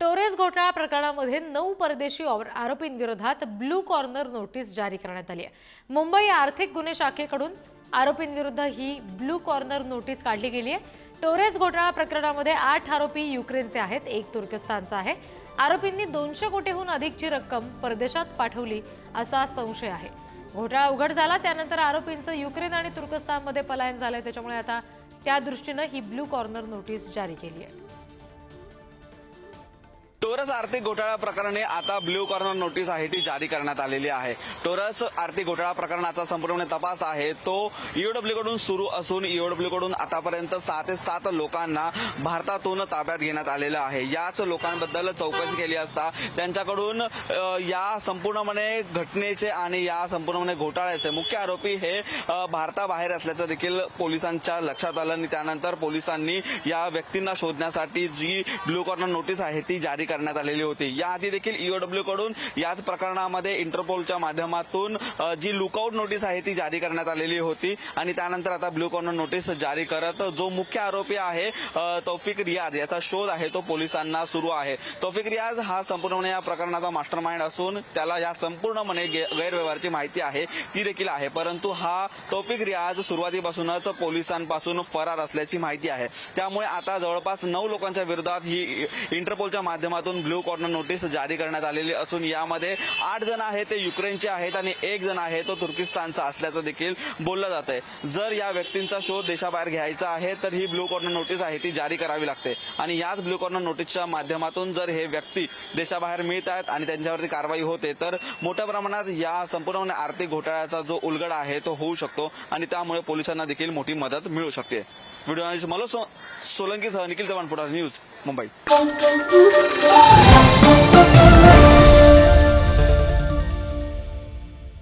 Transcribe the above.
Torres घोटाळा प्रकरणामध्ये 9 परदेशी आरोपींविरोधात ब्लू कॉर्नर नोटीस जारी करण्यात आली आहे। मुंबई आर्थिक गुन्हे शाखेकडून आरोपींविरुद्ध ही ब्लू कॉर्नर नोटीस काढली गेली आहे। टोरेस घोटाळा प्रकरणामध्ये 8 आरोपी युक्रेनचे आहेत, 1 तुर्कस्तानचा आहे। आरोपींनी 200 कोटीहून अधिकची रक्कम परदेशात पाठवली असा संशय आहे। घोटाळा उघड झाला त्यानंतर आरोपींचं युक्रेन आणि तुर्कस्तानमध्ये पलायन झालंय, त्याच्यामुळे आता त्या दृष्टीने ही ब्लू कॉर्नर नोटीस जारी केली आहे। टोरस आर्थिक घोटाळा प्रकरणी आता ब्ल्यू कॉर्नर नोटीस आहे ती जारी करण्यात आलेली आहे। टोरस आर्थिक घोटाळा प्रकरणाचा संपूर्ण तपास आहे तो ईओडब्ल्यू कडून सुरू असून ईओडब्ल्यू कडून आतापर्यंत 6 ते 7 लोकांना भारतातून ताब्यात घेण्यात आलेलं आहे। याच लोकांबद्दल चौकशी केली असता त्यांच्याकडून या संपूर्णपणे घटनेचे आणि या संपूर्णपणे घोटाळ्याचे मुख्य आरोपी हे भारताबाहेर असल्याचं देखील पोलिसांच्या लक्षात आलं आणि त्यानंतर पोलिसांनी या व्यक्तींना शोधण्यासाठी जी ब्ल्यू कॉर्नर नोटीस आहे ती जारी करण्यात आलेली होती। याआधी देखील ईओडब्ल्यू कडून याच प्रकरणामध्ये इंटरपोलच्या माध्यमातून जी लुकआउट नोटीस आहे ती जारी करण्यात आलेली होती आणि त्यानंतर आता ब्ल्यू कॉर्नर नोटीस जारी करत जो मुख्य आरोपी आहे तौफिक रियाज याचा शोध आहे तो पोलिसांना सुरू आहे। तौफिक रियाज हा संपूर्णपणे या प्रकरणाचा मास्टरमाइंड असून त्याला या संपूर्णपणे गैरव्यवहाराची माहिती आहे ती देखील आहे, परंतु हा तौफिक रियाज सुरुवातीपासूनच पोलिसांपासून फरार असल्याची माहिती आहे। त्यामुळे आता जवळपास 9 लोकांच्या विरोधात ही इंटरपोलच्या माध्यमातून ब्ल्यू कॉर्नर नोटीस जारी करण्यात आलेली असून यामध्ये 8 जण आहेत ते युक्रेनचे आहेत आणि 1 जण आहे तो तुर्किस्तानचा असल्याचं देखील बोललं जात आहे। जर या व्यक्तींचा शोध देशाबाहेर घ्यायचा आहे तर ही ब्ल्यू कॉर्नर नोटीस आहे ती जारी करावी लागते आणि याच ब्ल्यू कॉर्नर नोटीसच्या माध्यमातून जर हे व्यक्ती देशाबाहेर मिळत आहेत आणि त्यांच्यावरती कारवाई होते तर मोठ्या प्रमाणात या संपूर्ण आर्थिक घोटाळ्याचा जो उलगडा आहे तो होऊ शकतो आणि त्यामुळे पोलिसांना देखील मोठी मदत मिळू शकते। व्हिडिओ जर्नलिस्ट मनोज सोलंकीसह निखिल चव्हाण, पुढारी न्यूज, मुंबई।